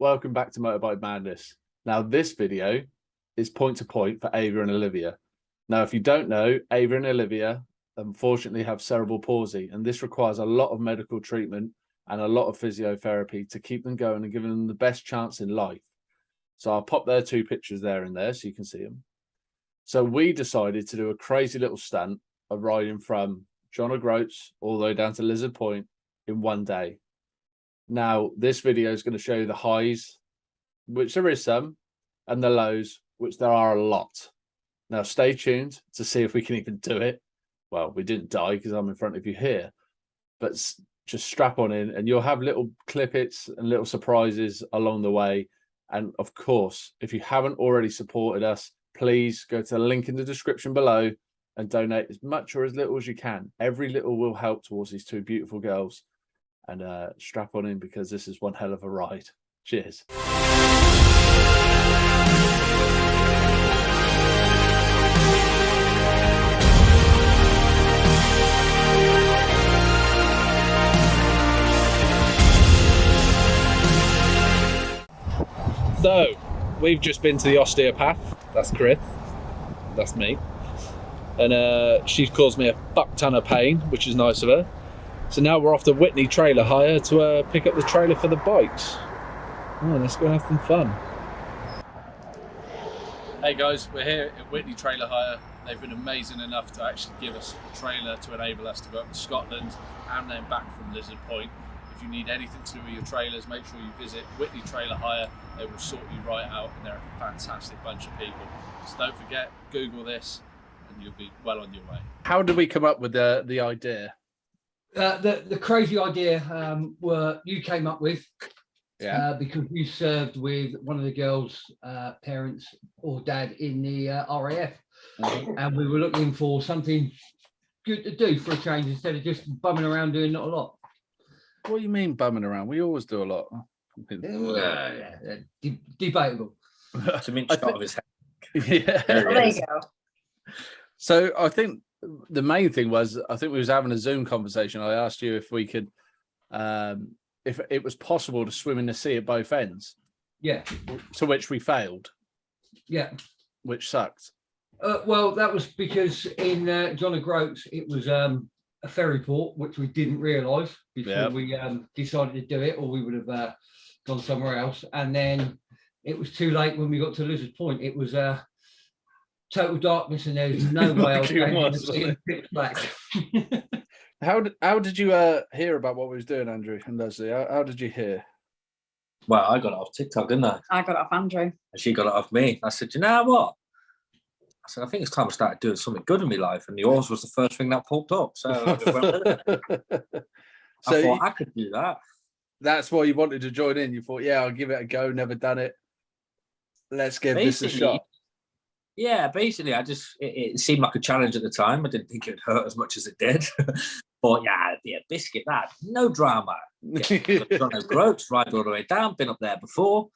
welcome back to Motorbike Madness. Now, this video is point to point for Ava and Olivia. Now, if you don't know, Ava and Olivia unfortunately have cerebral palsy, and this requires a lot of medical treatment and a lot of physiotherapy to keep them going and giving them the best chance in life. So I'll pop their two pictures there and there so you can see them. So we decided to do a crazy little stunt of riding from John O'Groats all the way down to Lizard Point in one day. Now, this video is going to show you the highs, which there is some, and the lows, which there are a lot. Now, stay tuned to see if we can even do it. Well, we didn't die because I'm in front of you here, but just strap on in and you'll have little clippets and little surprises along the way. And of course, if you haven't already supported us, please go to the link in the description below and donate as much or as little as you can. Every little will help towards these two beautiful girls. And strap on in because this is one hell of a ride. Cheers. So, we've just been to the osteopath. That's Chris. That's me. And she's caused me a fuck ton of pain, which is nice of her. So now we're off to Whitney Trailer Hire to pick up the trailer for the bikes. Oh, let's go have some fun. Hey guys, we're here at Whitney Trailer Hire. They've been amazing enough to actually give us a trailer to enable us to go up to Scotland and then back from Lizard Point. If you need anything to do with your trailers, make sure you visit Whitney Trailer Hire. They will sort you right out, and they're a fantastic bunch of people. So don't forget, Google this and you'll be well on your way. How did we come up with the idea? The crazy idea you came up with, because you served with one of the girls' parents or dad in the RAF, and we were looking for something good to do for a change instead of just bumming around doing not a lot. What do you mean bumming around? We always do a lot. Debatable. Some inch out of his head. Yeah, there you go. So I think the main thing was, I think we was having a Zoom conversation. I asked you if we could, if it was possible to swim in the sea at both ends. Yeah. To which we failed. Yeah. Which sucked. Well, that was because in John O'Groats it was a ferry port, which we didn't realise before we decided to do it, or we would have gone somewhere else. And then it was too late when we got to Lizard Point. It was total darkness, and there's no way I was going to see it pitch black. How did you hear about what we was doing, Andrew and Lesley? How did you hear? Well, I got it off TikTok, didn't I? I got it off Andrew. And she got it off me. I said, you know what? I said, I think it's time I started doing something good in my life, and yours was the first thing that popped up. So I just went with it. I thought I could do that. That's why you wanted to join in. You thought, yeah, I'll give it a go. Never done it. Let's give this a shot. Yeah, basically, it seemed like a challenge at the time. I didn't think it would hurt as much as it did. But yeah, biscuit that. No drama. John O'Groats, ride all the way down. Been up there before.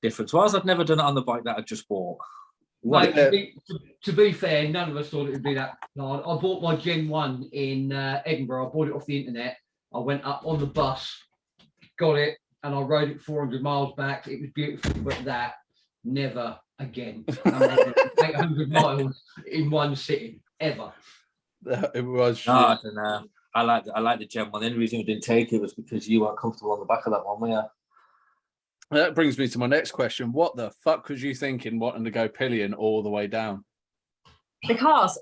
Difference was I'd never done it on the bike that I just bought. Mate, to be fair, none of us thought it would be that hard. I bought my Gen 1 in Edinburgh. I bought it off the internet. I went up on the bus, got it, and I rode it 400 miles back. It was beautiful, but that never again. 800 miles in one sitting, ever. It was. No, I don't know. I like the Gen 1. The only reason we didn't take it was because you weren't comfortable on the back of that one, were you? That brings me to my next question. What the fuck was you thinking wanting to go pillion all the way down? Because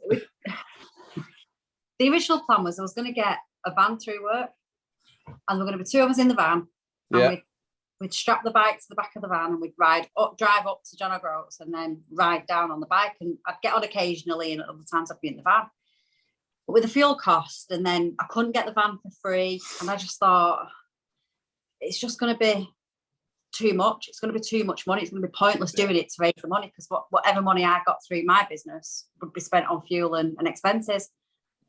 the original plan was I was going to get a van through work, and there were going to be two of us in the van, and we'd strap the bike to the back of the van, and we'd drive up to John O'Groats and then ride down on the bike, and I'd get on occasionally, and at other times I'd be in the van. But with the fuel cost, and then I couldn't get the van for free, and I just thought, it's just going to be too much. It's going to be too much money. It's going to be pointless doing it to raise the money, because whatever money I got through my business would be spent on fuel and expenses.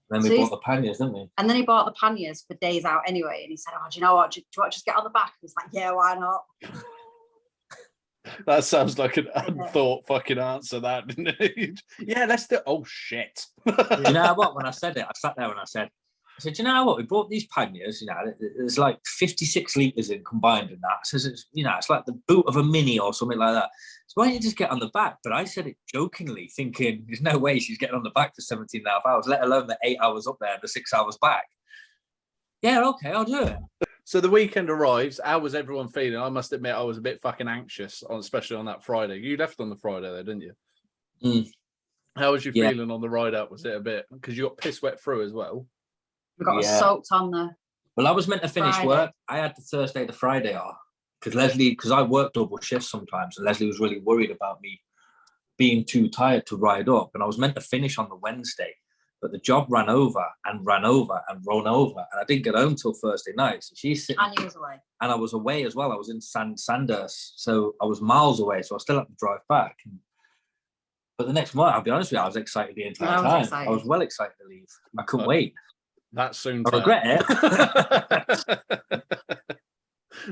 Then we bought the panniers, didn't we? And then he bought the panniers for days out anyway. And he said, oh, do you know what? Do you want to just get on the back? And he's like, yeah, why not? That sounds like an unthought fucking answer, that, didn't it? Yeah, let's do it. Oh, shit. You know what? When I said it, I sat there and I said, I said, you know what? We brought these panniers, you know, there's like 56 litres in combined in that. So it's, you know, it's like the boot of a Mini or something like that. So why don't you just get on the back? But I said it jokingly, thinking there's no way she's getting on the back for 17 and a half hours, let alone the 8 hours up there and the 6 hours back. Yeah, okay, I'll do it. So the weekend arrives. How was everyone feeling? I must admit, I was a bit fucking anxious, especially on that Friday. You left on the Friday, though, didn't you? Mm. How was you feeling on the ride up? Was it a bit, because you got piss wet through as well? We got soaked on the. Well, I was meant to finish Friday. work. I had the Thursday, the Friday off because I work double shifts sometimes, and Lesley was really worried about me being too tired to ride up. And I was meant to finish on the Wednesday, but the job ran over and ran over and run over, and I didn't get home till Thursday night. So she's sitting, And you was away. and I was away as well. I was in Sandhurst, so I was miles away. So I still had to drive back. But the next morning, I'll be honest with you, I was excited the entire time. Excited. I was well excited to leave. I couldn't wait. That's soon. I regret it.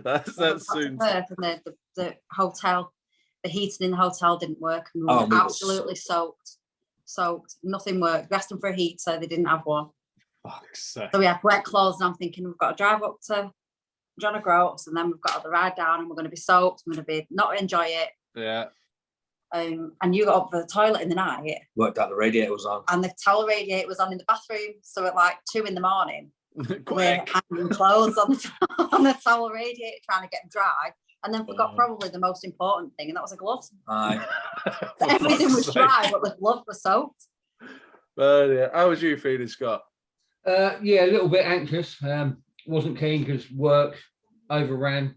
that's soon. And the hotel, the heating in the hotel didn't work. And we were absolutely soaked. Nothing worked. We asked them for a heater, they didn't have one. So we had wet clothes, and I'm thinking we've got to drive up to John O'Groats, and then we've got to ride down, and we're going to be soaked. I'm going to be not enjoy it. Yeah. And you got up for the toilet in the night. Worked out the radiator was on. And the towel radiator was on in the bathroom. So at like 2 a.m, we're hanging clothes on the towel radiator, trying to get them dry. And then forgot probably the most important thing, and that was the gloves. Aye. Everything was dry, but the gloves were soaked. Yeah. How was you feeling, Scott? Yeah, a little bit anxious. Wasn't keen because work overran.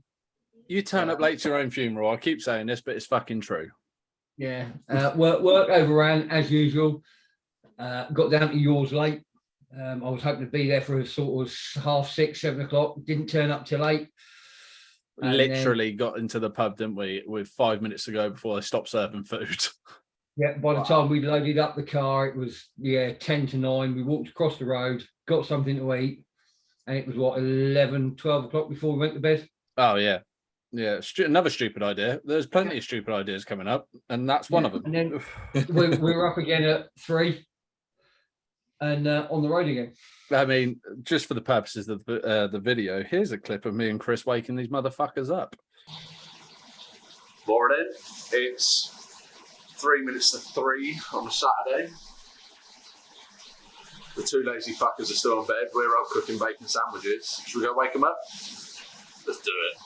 You turn up late to your own funeral. I keep saying this, but it's fucking true. Yeah, work overran as usual. Got down to yours late. I was hoping to be there for a sort of 6:30, 7 o'clock. Didn't turn up till 8. Literally got into the pub, didn't we, with 5 minutes to go before they stopped serving food. Yeah, by the time we loaded up the car, it was 10 to 9. We walked across the road, got something to eat, and it was 11, 12 o'clock before we went to bed. Oh yeah. Yeah, another stupid idea. There's plenty of stupid ideas coming up, and that's one of them. And then we were up again at 3 and on the road again. I mean, just for the purposes of the video, here's a clip of me and Chris waking these motherfuckers up. Morning. It's 3 minutes to 3 on a Saturday. The two lazy fuckers are still in bed. We're up cooking bacon sandwiches. Should we go wake them up? Let's do it.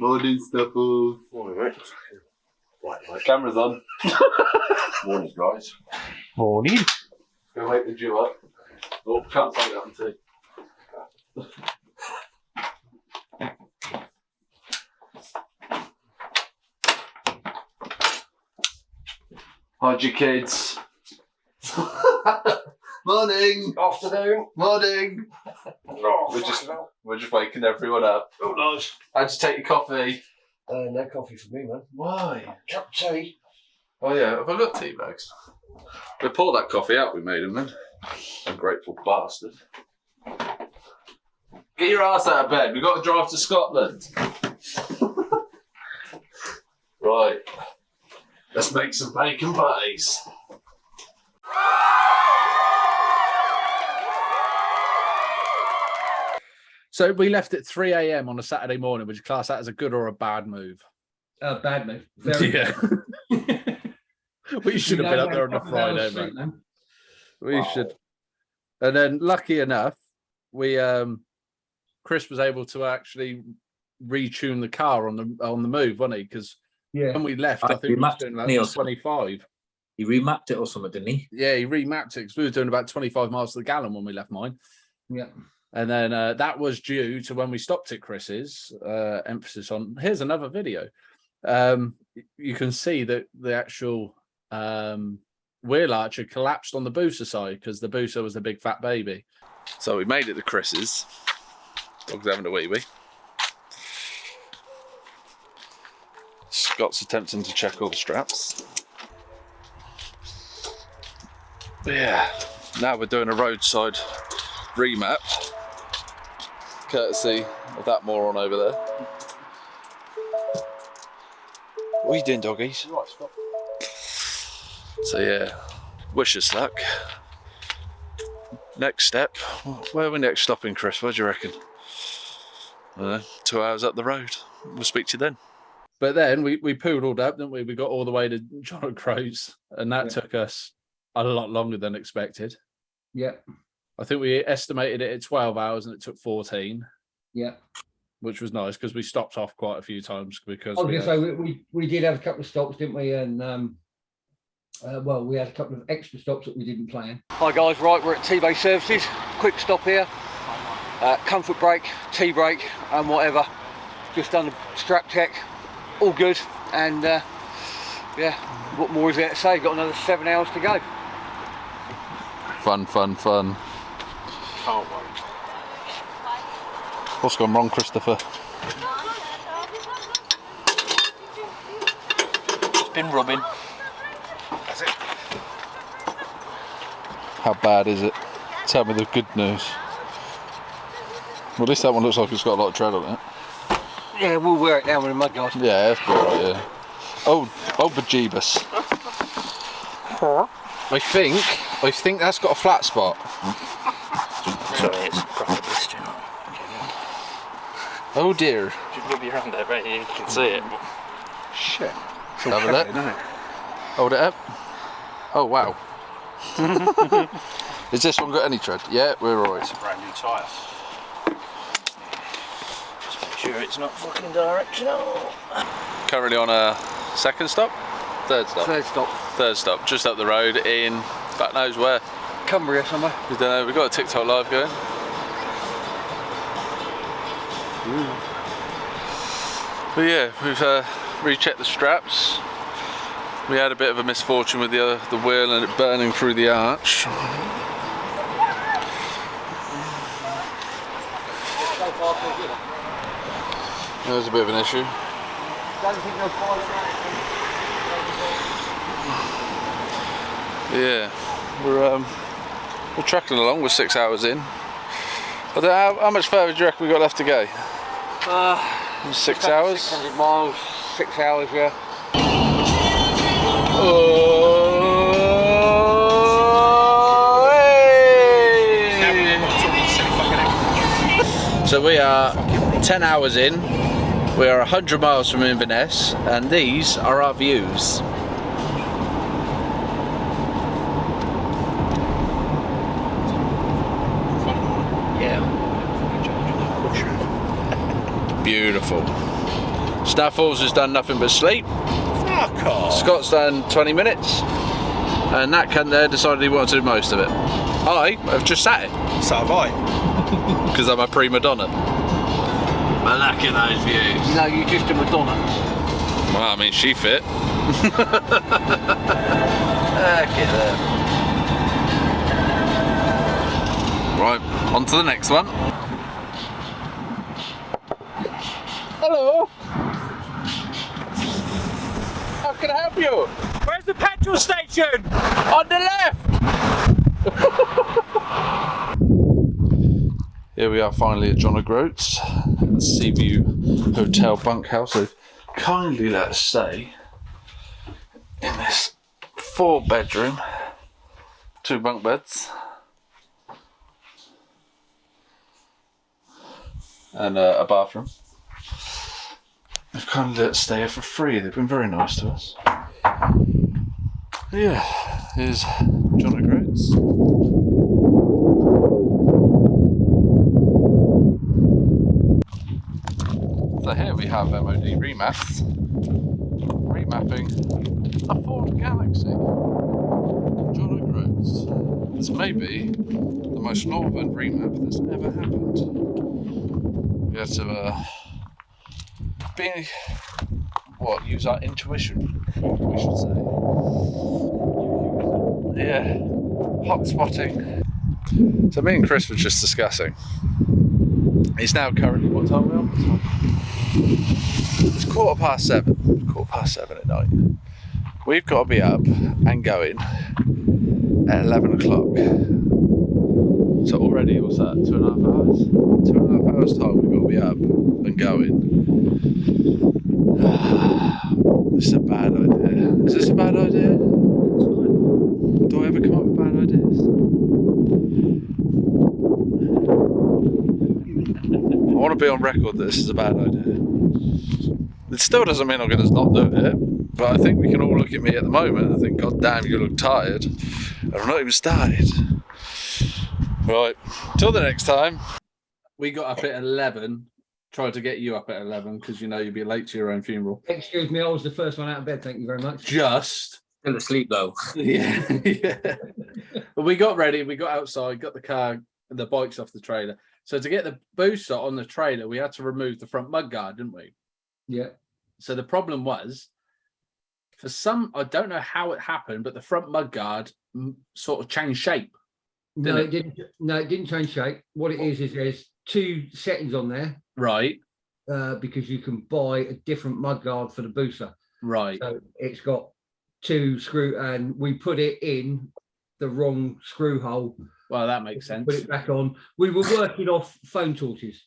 Morning, Snuffles. Morning, mate. Right, my camera's on. Morning, guys. Morning. Go wake the Jew up. Oh, can't take that until. How'd you kids? Morning. Afternoon. Morning. Oh, we're just waking everyone up. Oh, nice. How'd you take your coffee? No coffee for me, man. Why? Cup of tea. Oh yeah, have I got tea bags? We pour that coffee out we made him then. Ungrateful bastard. Get your ass out of bed, we've got to drive to Scotland. Right. Let's make some bacon patties. So we left at 3 a.m. on a Saturday morning. Would you class that as a good or a bad move? Bad move. Very bad. We should have been up there on a Friday, mate. We should. And then, lucky enough, we Chris was able to actually retune the car on the move, wasn't he? Because when we left, I think we were doing like 25. He remapped it or something, didn't he? Yeah, he remapped it because we were doing about 25 miles to the gallon when we left mine. Yeah. And then that was due to when we stopped at Chris's, emphasis on, here's another video. You can see that the actual wheel arch had collapsed on the booster side because the booster was a big fat baby. So we made it to Chris's. Dog's having a wee-wee. Scott's attempting to check all the straps. But yeah, now we're doing a roadside remap. courtesy of that moron over there. What are you doing, doggies? So yeah, wish us luck. Next step, where are we next stopping, Chris? What do you reckon? I don't know, 2 hours up the road. We'll speak to you then. But then we poodled up, didn't we? We got all the way to John O'Groats, and that took us a lot longer than expected. Yeah. I think we estimated it at 12 hours and it took 14. Yeah. Which was nice because we stopped off quite a few times because I was going to say we did have a couple of stops, didn't we? And well, we had a couple of extra stops that we didn't plan. Hi guys, right, we're at T-Base Services. Quick stop here. Comfort brake, T-brake, and whatever. Just done the strap check. All good. And yeah, what more is there to say? Got another 7 hours to go. Fun, fun, fun. Can't wait. What's gone wrong, Christopher? It's been rubbing. That's it. How bad is it? Tell me the good news. Well, at least that one looks like it's got a lot of tread on it. Yeah, we'll wear it down with a mud guard. Yeah, that's good, right, yeah. Oh, bejeebus. I think that's got a flat spot. Sorry, it's proper blistering. Oh dear. Should rub your hand over here, you can see it. Shit. Have a look. Hold it up. Oh wow. Has this one got any tread? Yeah, we're alright. It's a brand new tyre. Just make sure it's not fucking directional. Currently on a second stop? Third stop? Third stop. Third stop, just up the road in, back knows where. Cumbria somewhere. We don't know, we've got a TikTok live going. But yeah, we've rechecked the straps. We had a bit of a misfortune with the wheel and it burning through the arch. That was a bit of an issue. Yeah, we're trucking along. We're 6 hours in. I don't know, how much further do you reckon we got left to go? 6 hours. 600 miles, 6 hours. Yeah. So we are 10 hours in. We are 100 miles from Inverness, and these are our views. Beautiful. Snuffles has done nothing but sleep. Fuck off. Scott's done 20 minutes. And that cunt there decided he wanted to do most of it. I have just sat it. So have I. Because I'm a prima donna. But look at those views. No, you're just a Madonna. Well, I mean, she fit. Look at them. Right, on to the next one. Hello. How can I help you? Where's the petrol station? On the left. Here we are finally at John O'Groats, the Seaview Hotel bunkhouse. They've kindly let us stay in this 4-bedroom, 2 bunk beds, and a bathroom. They've kindly let us stay here for free. They've been very nice to us. Yeah, here's John O'Groats. So here we have MOD remapped, remapping a Ford Galaxy. John O'Groats. This may be the most northern remap that's ever happened. We had to use our intuition, we should say. Yeah, hot spotting. So me and Chris were just discussing. It's now currently, what time are we on? It's 7:15 at night. We've got to be up and going at 11 o'clock. So already, what's that, 2.5 hours? 2.5 hours time we've got to be up and going. This is a bad idea. Is this a bad idea? Do I ever come up with bad ideas? I want to be on record that this is a bad idea. It still doesn't mean I'm going to not do it, but I think we can all look at me at the moment and think, God damn, you look tired. And I've not even started. Right, till the next time. We got up at 11. Tried to get you up at 11 because you know you'd be late to your own funeral. Excuse me, I was the first one out of bed. Thank you very much. Just. Still asleep though. Yeah. But we got ready. We got outside, got the car and the bikes off the trailer. So to get the booster on the trailer, we had to remove the front mudguard, didn't we? Yeah. So the problem was, for some, I don't know how it happened, but the front mudguard sort of changed shape. No, it didn't. No, it didn't change shape. What it is there's 2 settings on there. Right. Because you can buy a different mudguard for the booster. Right. So it's got 2 screw, and we put it in the wrong screw hole. Well, that makes sense. Put it back on. We were working off phone torches.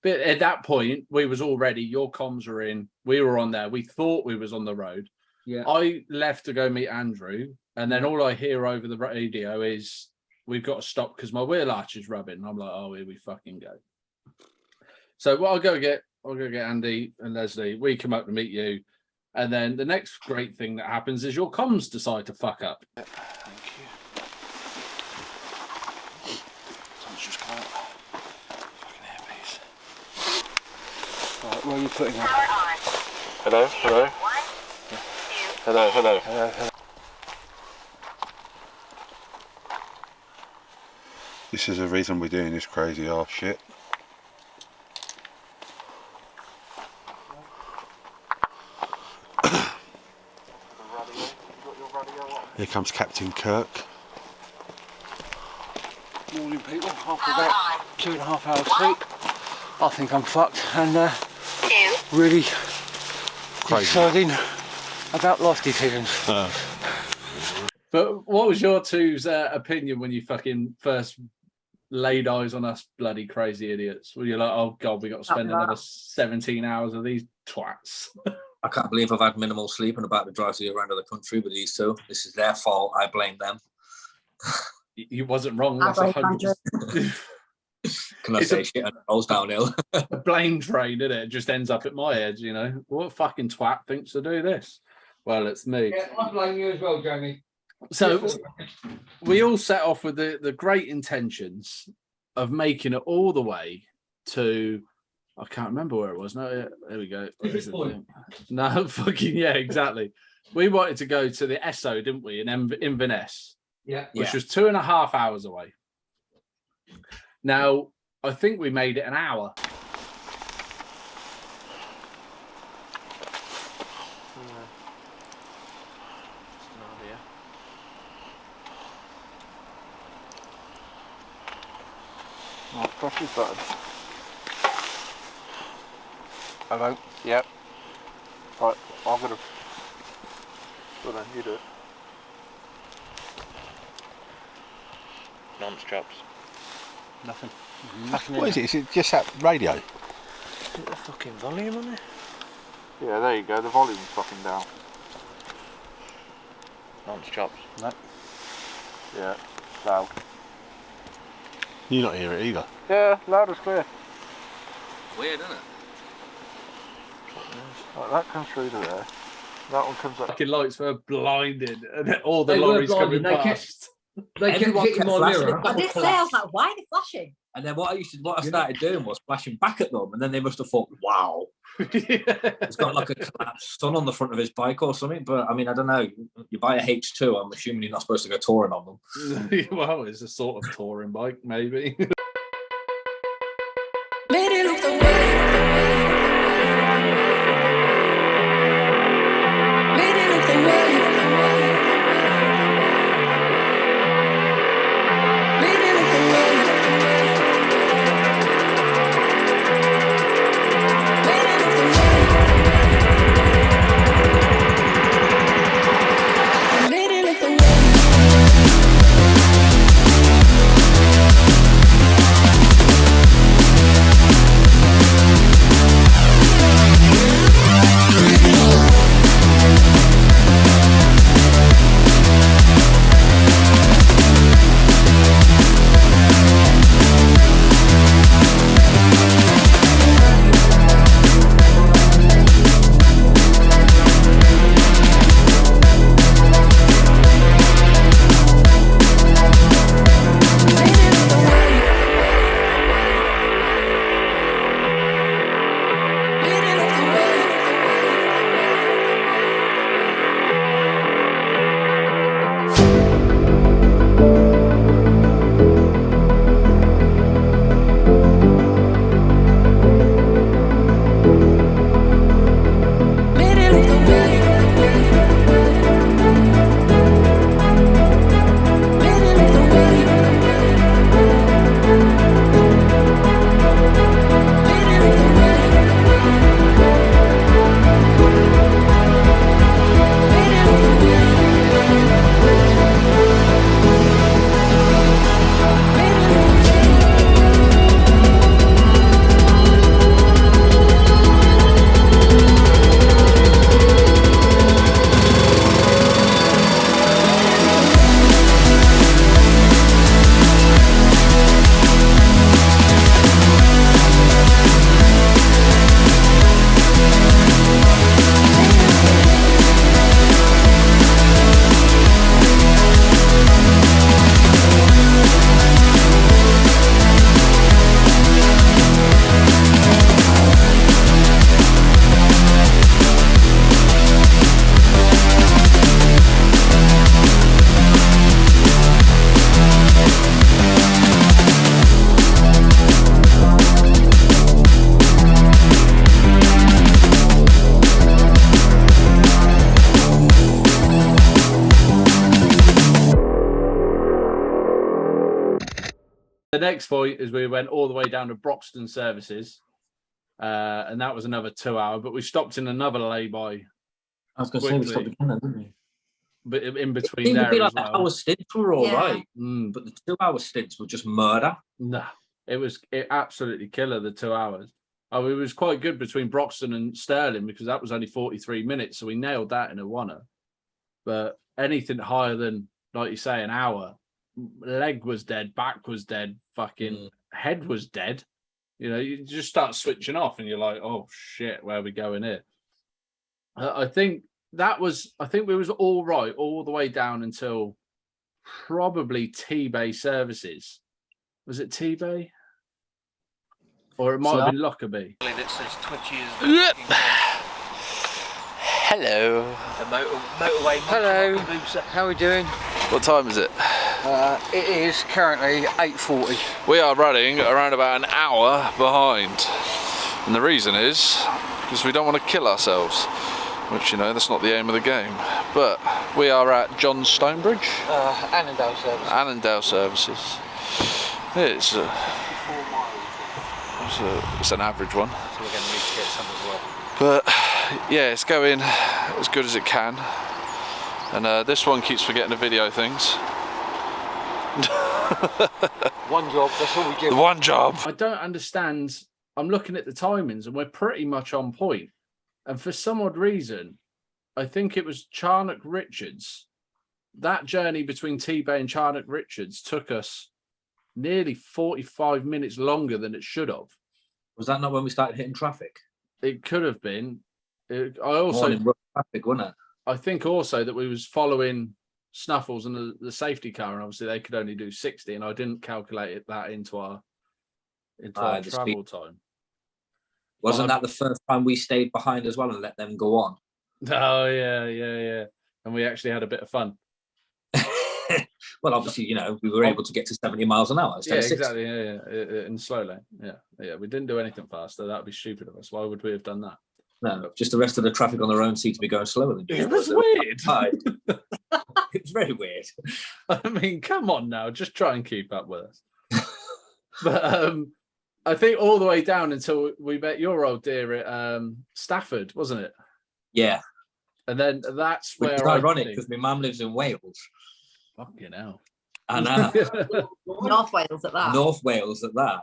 But at that point, we was all ready. Your comms were in. We were on there. We thought we was on the road. Yeah. I left to go meet Andrew, and then all I hear over the radio is, we've got to stop because my wheel arch is rubbing. I'm like, oh, here we fucking go. So what I'll go get Andy and Lesley. We come up to meet you. And then the next great thing that happens is your comms decide to fuck up. Thank you. Someone's just come out. Fucking earpiece. Right, where are you putting that? Hello, hello. Hello, hello. Hello, hello. This is the reason we're doing this crazy ass shit. Here comes Captain Kirk. Morning, people. After about 2.5 hours sleep, I think I'm fucked and really deciding about life decisions. But what was your two's opinion when you fucking first laid eyes on us bloody crazy idiots? Were you like, oh God, we got to spend another 17 hours with these twats? I can't believe I've had minimal sleep and about to drive to the around of the country with these 2. This is their fault. I blame them. You wasn't wrong. That's 100%. Can I say shit and it rolls downhill? A blame train, isn't it? It just ends up at my head, you know. What fucking twat thinks to do this? Well, it's me. Yeah, I blame you as well, Jamie. So we all set off with the great intentions of making it all the way to, I can't remember where it was. No, there we go. No, fucking yeah, exactly. We wanted to go to the Esso, didn't we, in Inverness? Yeah. Which was 2.5 hours away. Now, I think we made it an hour. Right, press this button. Hello? Yep. Right, I'm gonna... Well then, you do it. Nonce chops. Nothing. What is it? Is it just that radio? Is it the fucking volume on it? Yeah, there you go, the volume's fucking down. Nonce chops. No. Yeah, loud. You not hear it either. Yeah, loud as clear. Weird, isn't it? Right, that comes through to there. That one comes up. Fucking lights were blinded, and all the They were lorries coming blinded. past. They kept Everyone hitting kept my flashing. mirror. I did say, I was like, why are they flashing? And then what I started doing was flashing back at them, and then they must have thought, wow, it's got like a collapsed sun on the front of his bike or something. But I mean, I don't know. You buy a H2, I'm assuming you're not supposed to go touring on them. Well, it's a sort of touring bike, maybe. Made it look the way. Made it look the way. Made it look the way. Made it look the way. Made it look the way. The next point is we went all the way down to Broxton Services, and that was another 2 hour. But we stopped in another lay-by. I was going to say we stopped again, then, didn't we? But in between Seemed there to be as like well. the hour stints were all right, Mm. but the 2 hour stints were just murder. No, it absolutely killer, the 2 hours. Oh, it was quite good between Broxton and Stirling because that was only 43 minutes. So we nailed that in a oneer. But anything higher than, like you say, an hour, leg was dead, back was dead, fucking head was dead. You know, you just start switching off and you're like, oh shit, where are we going here? I think we was all right all the way down until probably T-Bay Services. Was it T-Bay? Or it might have been Lockerbie. Hello. Motorway. Hello. How are we doing? What time is it? It is currently 8:40. We are running around about an hour behind. And the reason is because we don't want to kill ourselves. Which, you know, that's not the aim of the game. But we are at John Stonebridge. Annandale Services. Annandale Services. It's an average one. So we're going to need to get some as well. But yeah, it's going as good as it can. And this one keeps forgetting to video things. One job, that's all we do. The one job. I don't understand. I'm looking at the timings and we're pretty much on point. And for some odd reason, I think it was Charnock Richards. That journey between T-Bay and Charnock Richards took us nearly 45 minutes longer than it should have. Was that not when we started hitting traffic? It could have been. I Morning rush traffic, wasn't it? I think also that we was following Snuffles and the safety car, and obviously they could only do 60, and I didn't calculate that into our travel time. Wasn't that the first time we stayed behind as well and let them go on? Oh yeah. And we actually had a bit of fun. Well, obviously, you know, we were able to get to 70 miles an hour. Yeah, exactly. Yeah. In slow lane. Yeah. We didn't do anything faster. That would be stupid of us. Why would we have done that? No, just the rest of the traffic on their own seemed to be going slower than It was weird. It was very weird. I mean, come on now, just try and keep up with us. But I think all the way down until we met your old dear at Stafford, wasn't it? Yeah. And then that's Which where is ironic because my mum lives in Wales. Fucking hell. I know. North Wales at that. North Wales at that.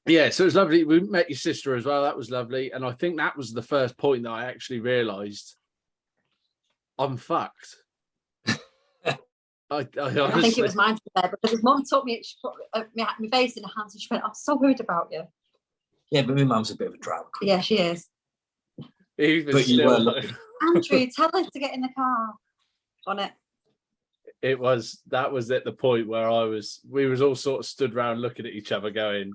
Yeah, so it was lovely. We met your sister as well. That was lovely. And I think that was the first point that I actually realised I'm fucked. I think it was mine there because his mum took me, she put my face in her hands and she went, I'm so worried about you. Yeah, but my mum's a bit of a drama queen. Yeah, she is. Even But you still, were though, looking. Andrew, tell her to get in the car. On it. that was at the point where we was all sort of stood around looking at each other going,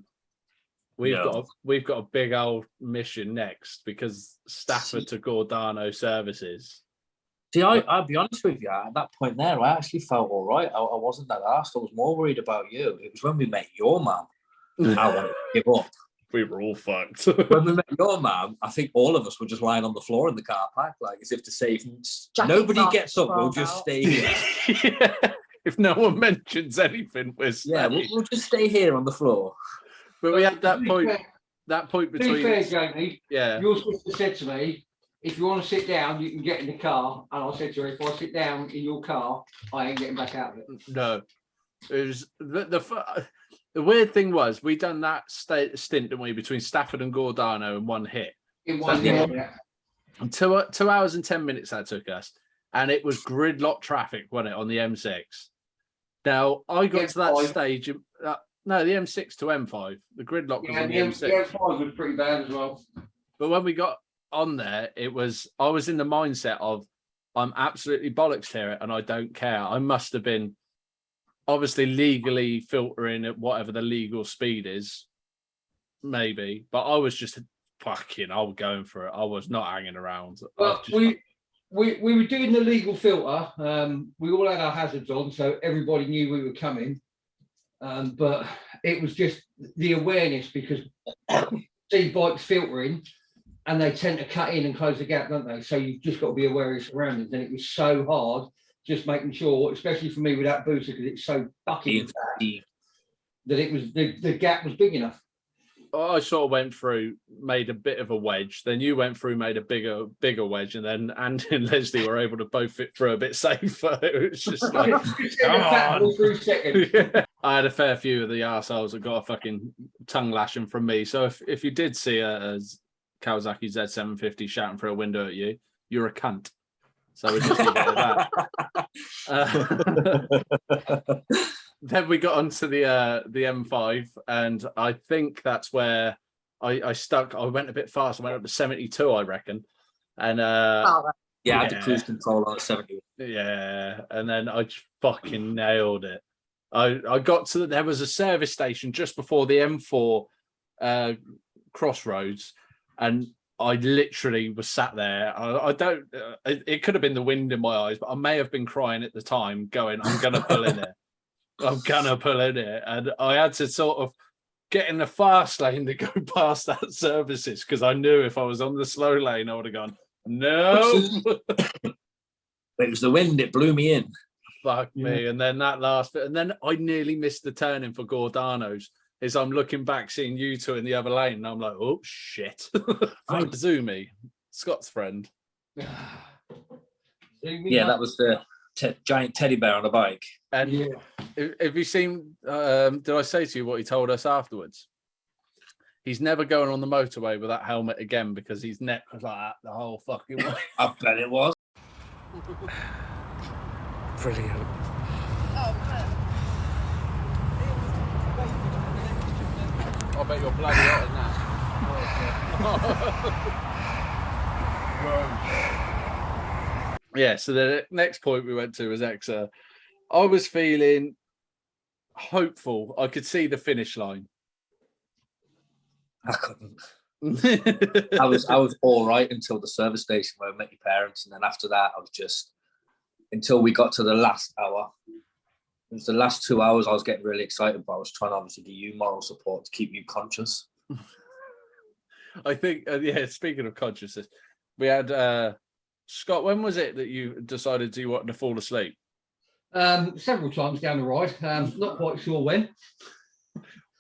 we've got a big old mission next because Stafford to Gordano Services. See, I'll be honest with you, at that point there, I actually felt all right. I wasn't that arsed. I was more worried about you. It was when we met your mum. I wanted to give up. We were all fucked. When we met your mum, I think all of us were just lying on the floor in the car park, like as if to say, if Jackets nobody off, gets up, we'll rolled just out. stay here. Yeah. If no one mentions anything, we're Yeah, we'll just stay here on the floor. But we had that To be point. fair- That point To between. be fair, Jamie, Yeah. your sister said to me, if you want to sit down, you can get in the car. And I said to her, if I sit down in your car, I ain't getting back out of it. No. It was the weird thing was we done that stint, didn't we, between Stafford and Gordano in one hit. In one Yeah. day. And 2 hours and 10 minutes that took us. And it was gridlock traffic, wasn't it, on the M6? Now, I got to that M5. stage. No, the M6 to M5. The gridlock was Yeah, on the the M6. M5 was pretty bad as well. But when we got on there, I was in the mindset of I'm absolutely bollocks here, and I don't care. I must have been obviously legally filtering at whatever the legal speed is, maybe, but I was just fucking, I was going for it. I was not hanging around. Well, we were doing the legal filter. We all had our hazards on, so everybody knew we were coming. But it was just the awareness, because see bikes filtering and they tend to cut in and close the gap, don't they? So you've just got to be aware of your surroundings. And it was so hard just making sure, especially for me with that booster, because it's so fucking fat, that it was the gap was big enough. I sort of went through, made a bit of a wedge. Then you went through, made a bigger wedge, and then Andy and Lesley were able to both fit through a bit safer. It was just like, come on. Yeah. I had a fair few of the arseholes that got a fucking tongue lashing from me. So if you did see a Kawasaki Z750 shouting through a window at you, you're a cunt. So we just leave it at that. Then we got onto the M5, and I think that's where I stuck. I went a bit fast. I went up to 72, I reckon. And I had the cruise control on at 70. Yeah, and then I just fucking nailed it. I got to there was a service station just before the M4 crossroads, and I literally was sat there. I don't. It could have been the wind in my eyes, but I may have been crying at the time, going, "I'm gonna pull in it. I'm gonna pull in it." And I had to sort of get in the fast lane to go past that services, because I knew if I was on the slow lane, I would have gone, no. It was the wind, it blew me in. Fuck me. And then that last bit, and then I nearly missed the turning for Gordano's. As I'm looking back, seeing you two in the other lane, and I'm like, oh shit. Zoomy, Scott's friend. Yeah, that was the giant teddy bear on a bike. And have you seen, did I say to you what he told us afterwards? He's never going on the motorway with that helmet again, because his neck was like that the whole fucking way. I bet it was. Brilliant. I bet you're bloody hot in that. Yeah, so the next point we went to was Exeter. I was feeling hopeful. I could see the finish line. I couldn't. I was all right until the service station where I met your parents, and then after that I was just, until we got to the last hour. It was the last 2 hours I was getting really excited, but I was trying to obviously give you moral support to keep you conscious. I think, yeah, speaking of consciousness, we had, Scott, when was it that you decided you wanted to fall asleep? Several times down the ride, not quite sure when.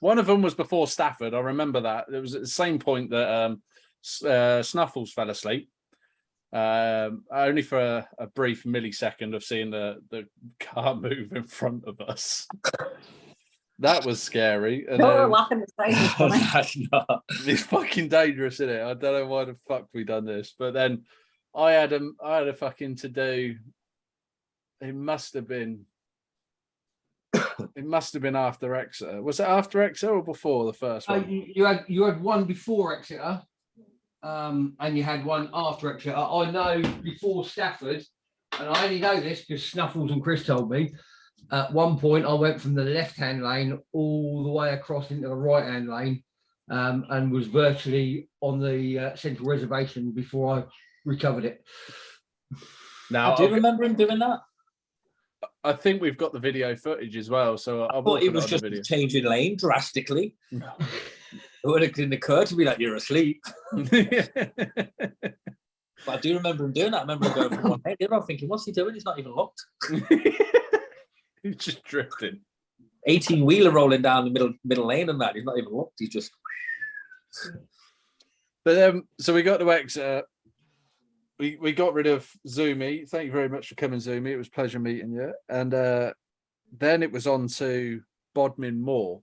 One of them was before Stafford. I remember that. It was at the same point that Snuffles fell asleep. Only for a brief millisecond of seeing the car move in front of us. That was scary. And laughing at That's not. it's fucking dangerous, isn't it? I don't know why the fuck we done this. But then I had a fucking to do. It must have been after Exeter. Was it after Exeter or before the first one? You had one before Exeter. And you had one after Exeter. I know before Stafford, and I only know this because Snuffles and Chris told me, at one point I went from the left-hand lane all the way across into the right-hand lane, and was virtually on the central reservation before I recovered it. Now, Do you remember him doing that? I think we've got the video footage as well. So I thought it was just changing lane drastically. No. It would have occurred to me like you're asleep. But I do remember him doing that. I remember him going from one head. I'm thinking, what's he doing? He's not even looked. He's just drifting. 18-wheeler rolling down the middle lane and that. He's not even looked. He's just. But so we got to Exeter. We got rid of Zoomy. Thank you very much for coming, Zoomy. It was a pleasure meeting you. And then it was on to Bodmin Moor.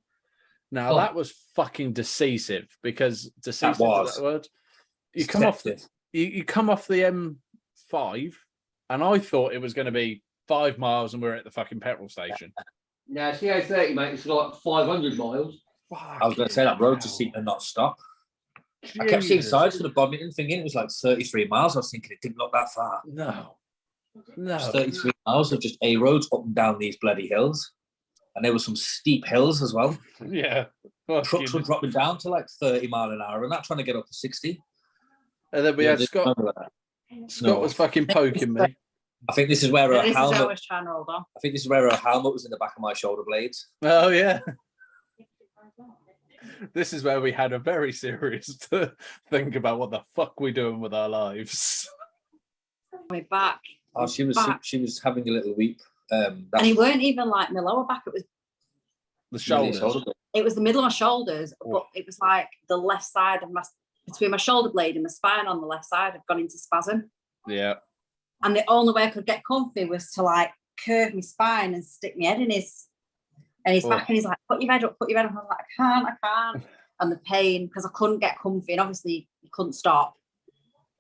Now that was fucking decisive, because decisive that word. You come off the you come off the M5, and I thought it was going to be 5 miles and we're at the fucking petrol station. Now CO30, mate, it's like 500 miles. I was going to say that road just seemed to not stop. Jesus. I kept seeing sides for the Bodmin thinking it was like 33 miles. I was thinking it didn't look that far. No. No. 33 miles of just A roads up and down these bloody hills. And there were some steep hills as well. Yeah. Trucks were dropping down to like 30 mile an hour and not trying to get up to 60. And then we had Scott. Scott was fucking poking me. I think this is where her This is helmet. always trying to hold on. I think this is where her helmet was in the back of my shoulder blades. Oh yeah. This is where we had a very serious think about what the fuck we doing with our lives. We're back. Oh, she was having a little weep. And it weren't even like my lower back, it was The shoulders. it was the middle of my shoulders, but it was like the left side of between my shoulder blade and my spine on the left side had gone into spasm. Yeah. And the only way I could get comfy was to like curve my spine and stick my head in his back, and he's like, put your head up. I was like, I can't. And the pain, because I couldn't get comfy, and obviously you couldn't stop.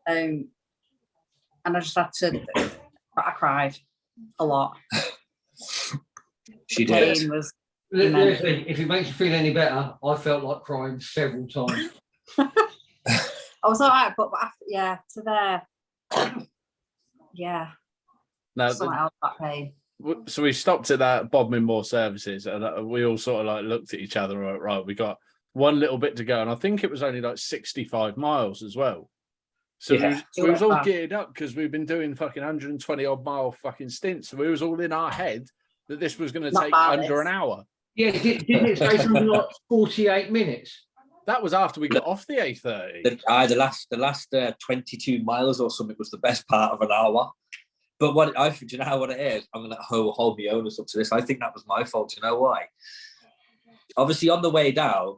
And I just had to, I cried a lot. She Pain did. was Lesley, if it makes you feel any better, I felt like crying several times. I was all right, but after, to there, No, something else, that pain. so we stopped at that Bodmin Moor Services, and we all sort of like looked at each other. Right, we got one little bit to go, and I think it was only like 65 miles as well. So we was all geared up because we've been doing fucking 120 odd mile fucking stints. So we was all in our head that this was going to take under an hour. Yeah, didn't it say something like 48 minutes? That was after we got off the A30. The last 22 miles or something was the best part of an hour. But do you know what it is? I'm going to hold my onus up to this. I think that was my fault. Do you know why? Obviously, on the way down,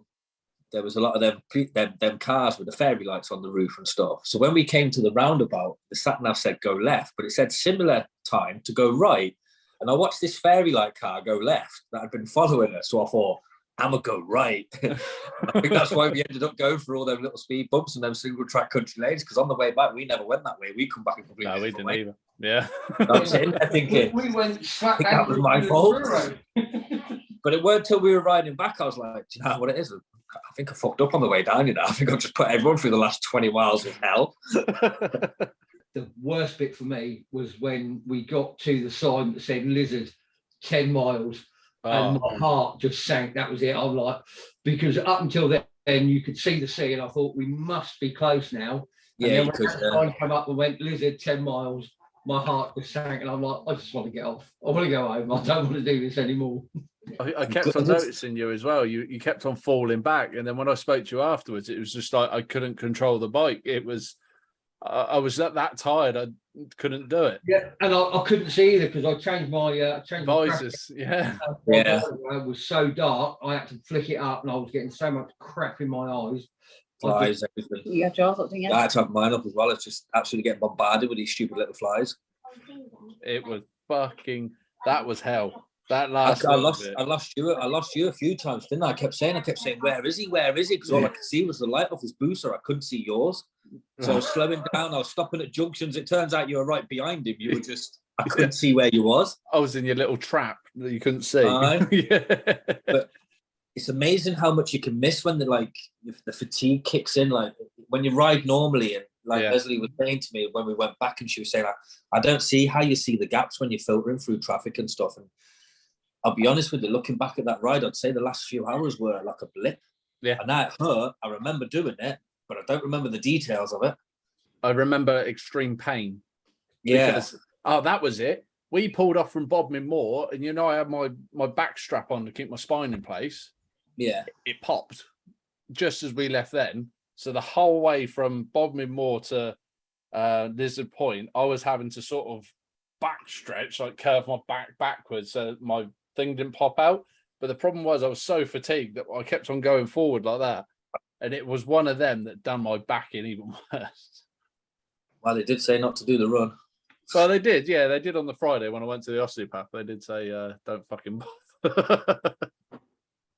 there was a lot of them cars with the fairy lights on the roof and stuff. So when we came to the roundabout, the sat-nav said go left, but it said similar time to go right. And I watched this fairy light car go left that had been following us. So I thought, I'm going to go right. I think that's why we ended up going through all them little speed bumps and them single track country lanes, because on the way back, we never went that way. We come back and completely we didn't way. either. Yeah. I was sitting there thinking, we went slap that was my fault. But it weren't until we were riding back, I was like, do you know what it is? I think I fucked up on the way down, you know. I think I've just put everyone through the last 20 miles of hell. The worst bit for me was when we got to the sign that said Lizard 10 miles and my heart just sank. That was it. I'm like, because up until then you could see the sea and I thought we must be close now. Yeah, and then when the sign came up and went Lizard 10 miles, my heart just sank and I'm like, I just want to get off. I want to go home. I don't want to do this anymore. I kept on noticing you as well. You kept on falling back, and then when I spoke to you afterwards, it was just like I couldn't control the bike. It was I was that tired, I couldn't do it. Yeah, and I couldn't see either because I changed my visors. Yeah, it was so dark. I had to flick it up, and I was getting so much crap in my eyes. Flies, everything. You got yours up, didn't you? I had to have mine up as well. It's just absolutely getting bombarded with these stupid little flies. It was fucking. That was hell. That last. I lost you a few times, didn't I? I kept saying, where is he? Because all I could see was the light off his booster. I couldn't see yours. So I was slowing down. I was stopping at junctions. It turns out you were right behind him. You were just, I couldn't see where you was. I was in your little trap that you couldn't see. Yeah. But it's amazing how much you can miss when the fatigue kicks in. Like when you ride normally, and Lesley was saying to me when we went back, and she was saying, I don't see how you see the gaps when you're filtering through traffic and stuff. And I'll be honest with you, looking back at that ride, I'd say the last few hours were like a blip. Yeah. And that hurt. I remember doing it, but I don't remember the details of it. I remember extreme pain. Yeah. Because, that was it. We pulled off from Bodmin Moor, and I had my back strap on to keep my spine in place. Yeah. It popped just as we left then. So the whole way from Bodmin Moor to Lizard Point, I was having to sort of back stretch, like curve my back backwards so my thing didn't pop out. But the problem was I was so fatigued that I kept on going forward like that. And it was one of them that done my back in even worse. Well, they did say not to do the run. So they did, yeah. They did on the Friday when I went to the osteopath. They did say, don't fucking bother.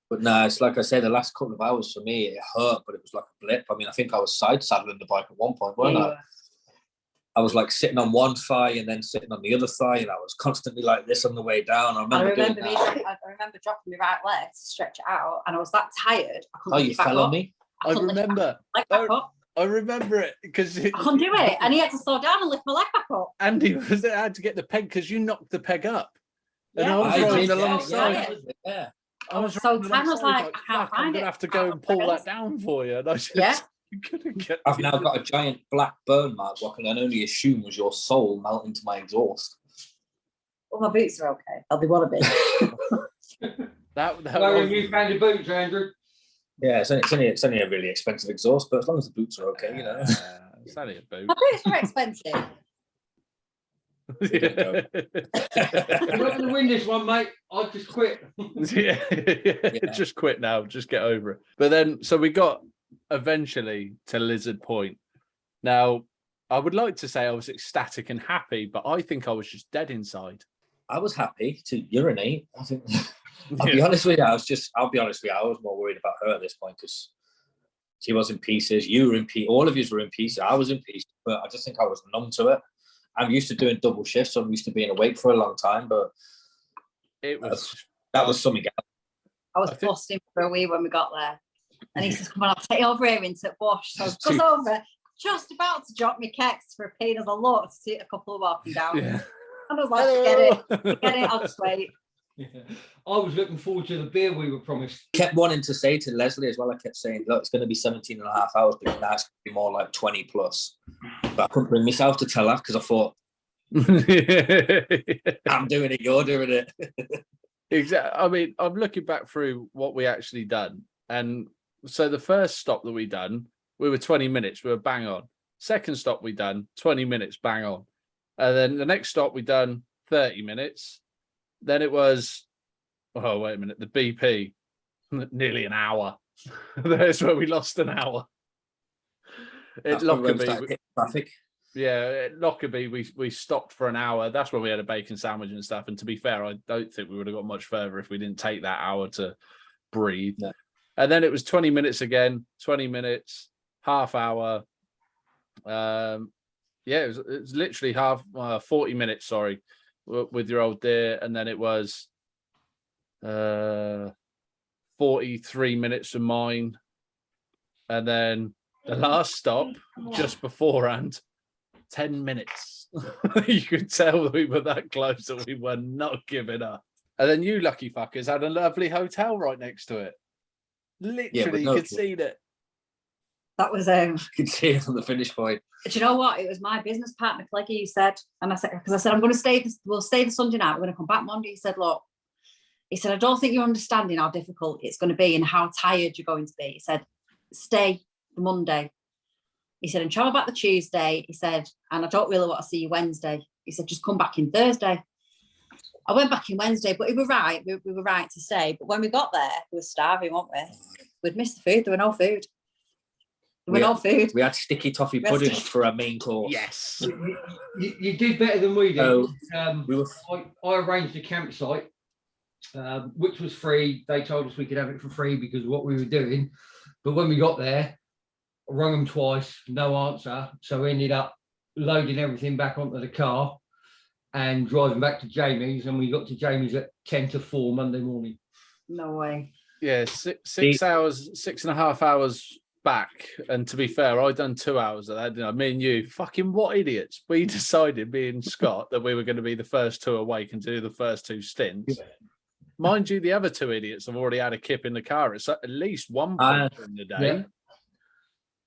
But no, it's like I said, the last couple of hours for me, it hurt, but it was like a blip. I mean, I think I was side saddling the bike at one point, weren't I? I was like sitting on one thigh and then sitting on the other thigh, and I was constantly like this on the way down. I remember dropping my right leg to stretch it out, and I was that tired. I couldn't you fell on me? I remember I remember it because I couldn't do it, and he had to slow down and lift my leg back up. Andy was there, had to get the peg because you knocked the peg up. And Yeah. I was I riding did, alongside. Yeah. I was so riding tired, I was alongside, like, I can't "Fuck, I'm find gonna it. have to go and pull that down for you." And I just couldn't get. I've now got a giant black burn mark, what I can only assume was your soul melting to my exhaust. Well, my boots are okay. They want to be. that Wearing new fancy boots, Andrew. Yeah, it's only a really expensive exhaust, but as long as the boots are okay, you know. It's only a boot. My boots are expensive. You're not going to win this one, mate. I'll just quit. Yeah. Just quit now. Just get over it. But then, so we got eventually to Lizard Point. Now, I would like to say I was ecstatic and happy, but I think I was just dead inside. I was happy to urinate. I think. I'll be honest with you. I'll be honest with you. I was more worried about her at this point because she was in pieces. You were in pieces. All of you were in pieces. I was in pieces, but I just think I was numb to it. I'm used to doing double shifts, so I'm used to being awake for a long time. But it was that was something else. I was busting for a wee when we got there, and he says, "Come on, I'll take you over here into wash." So I was over, just about to drop my keks for a pain as I looked to see a couple of walking down. Yeah. And I was like, "Forget it, I'll just wait." Yeah. I was looking forward to the beer we were promised. Kept wanting to say to Lesley as well, I kept saying, look, it's going to be 17 and a half hours, but now it's going to be more like 20 plus. But I couldn't bring myself to tell her because I thought, I'm doing it, you're doing it. Exactly. I mean, I'm looking back through what we actually done. And so the first stop that we done, we were 20 minutes, we were bang on. Second stop we done, 20 minutes, bang on. And then the next stop we done, 30 minutes. Then it was, oh, wait a minute, the BP, nearly an hour. That's where we lost an hour. At Lockerbie, traffic. Yeah, at Lockerbie, we stopped for an hour. That's where we had a bacon sandwich and stuff. And to be fair, I don't think we would have got much further if we didn't take that hour to breathe. No. And then it was 20 minutes again, 20 minutes, half hour. Yeah, it was literally 40 minutes, sorry, with your old dear. And then it was 43 minutes of mine. And then the last stop, just beforehand, 10 minutes. You could tell we were that close that we were not giving up. And then you lucky fuckers had a lovely hotel right next to it. Literally, you could see it. That was You could see it from the finish point. Do you know what? It was my business partner, Cleggy, who said, and I said, because I said, I'm going to stay, we'll stay the Sunday night, we're going to come back Monday. He said, look, he said, I don't think you're understanding how difficult it's going to be and how tired you're going to be. He said, stay the Monday. He said, and travel back the Tuesday. He said, and I don't really want to see you Wednesday. He said, just come back in Thursday. I went back in Wednesday, but he was right. We were right to stay. But when we got there, we were starving, weren't we? We'd missed the food. There were no food. We had sticky toffee pudding for our main course. Yes. You did better than we did. Oh, I arranged a campsite, which was free. They told us we could have it for free because of what we were doing. But when we got there, I rung them twice, no answer. So we ended up loading everything back onto the car and driving back to Jamie's. And we got to Jamie's at 10 to 4 Monday morning. No way. Yeah, 6 hours, 6.5 hours back. And to be fair, I done 2 hours of that. You know, me and you, fucking what idiots. We decided, me and Scott, that we were going to be the first two awake and do the first two stints. Mind you, the other two idiots have already had a kip in the car at least one point in the day. Yeah.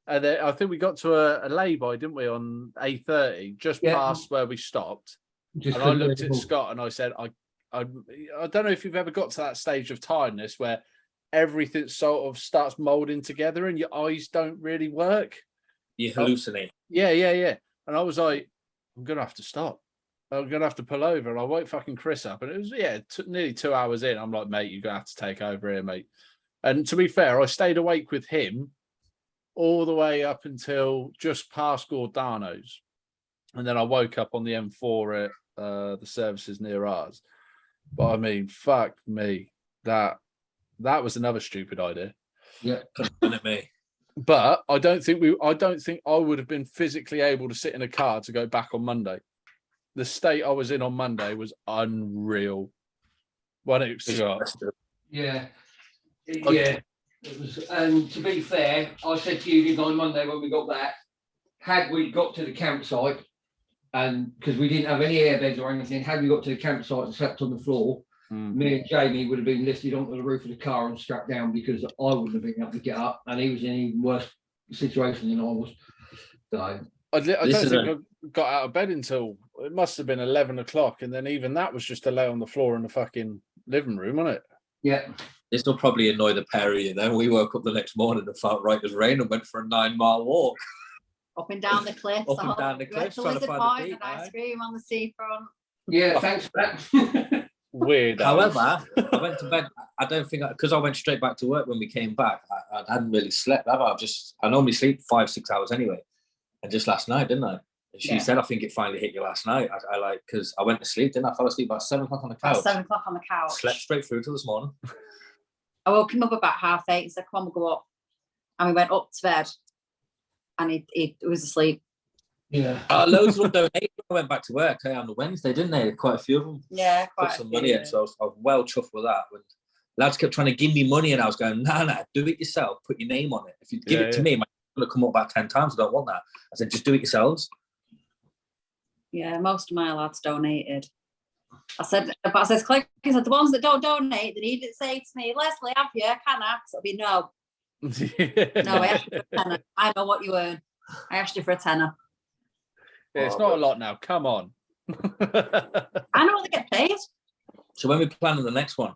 And then I think we got to a lay-by, didn't we, on A30, just past where we stopped. And I looked at Scott and I said, I don't know if you've ever got to that stage of tiredness where everything sort of starts molding together and your eyes don't really work. You hallucinate. Yeah. And I was like, I'm going to have to stop. I'm going to have to pull over and I woke fucking Chris up. And it was, nearly 2 hours in. I'm like, mate, you're going to have to take over here, mate. And to be fair, I stayed awake with him all the way up until just past Gordano's. And then I woke up on the M4 at the services near ours. But I mean, fuck me. That was another stupid idea. Yeah, couldn't me. But I don't think I would have been physically able to sit in a car to go back on Monday. The state I was in on Monday was unreal. When it got, Yeah. And to be fair, I said to you on Monday when we got back, had we got to the campsite, and because we didn't have any airbeds or anything, had we got to the campsite and slept on the floor, me and Jamie would have been lifted onto the roof of the car and strapped down because I wouldn't have been able to get up, and he was in an even worse situation than I was. So I don't think I got out of bed until it must have been 11 o'clock, and then even that was just to lay on the floor in the fucking living room, wasn't it? yeah. This will probably annoy the pair of you then. We woke up the next morning and felt right as rain and went for a 9-mile walk. Up and down the cliffs. Up and down the cliffs, trying to find the beach, ice cream on the seafront. Yeah, thanks for that. Weird. However, I went to bed. I don't think because I went straight back to work when we came back. I hadn't really slept. I normally sleep 5-6 hours anyway, and just last night, didn't I? And she said, I think it finally hit you last night. I like because I went to sleep, didn't I? I fell asleep about 7 o'clock on the couch. At 7 o'clock on the couch. Slept straight through till this morning. I woke him up about 8:30 and said, come on, we'll go up. And we went up to bed and he was asleep. Yeah. Loads of them donated. I went back to work on the Wednesday, didn't they? Quite a few of them. Yeah, Put quite some money in, so I was well chuffed with that. When lads kept trying to give me money and I was going, nah, do it yourself. Put your name on it. If you give it to me, my going to come up about 10 times. I don't want that. I said, just do it yourselves. Yeah, most of my lads donated. I said, Click, he said, the ones that don't donate, they need to say to me, Lesley, have you? Can I? So it'll be no. No, I asked you for a tenner. I know what you earn. I asked you for a tenner. Yeah, it's not a lot now. Come on. I know what they get paid. So when we plan on the next one?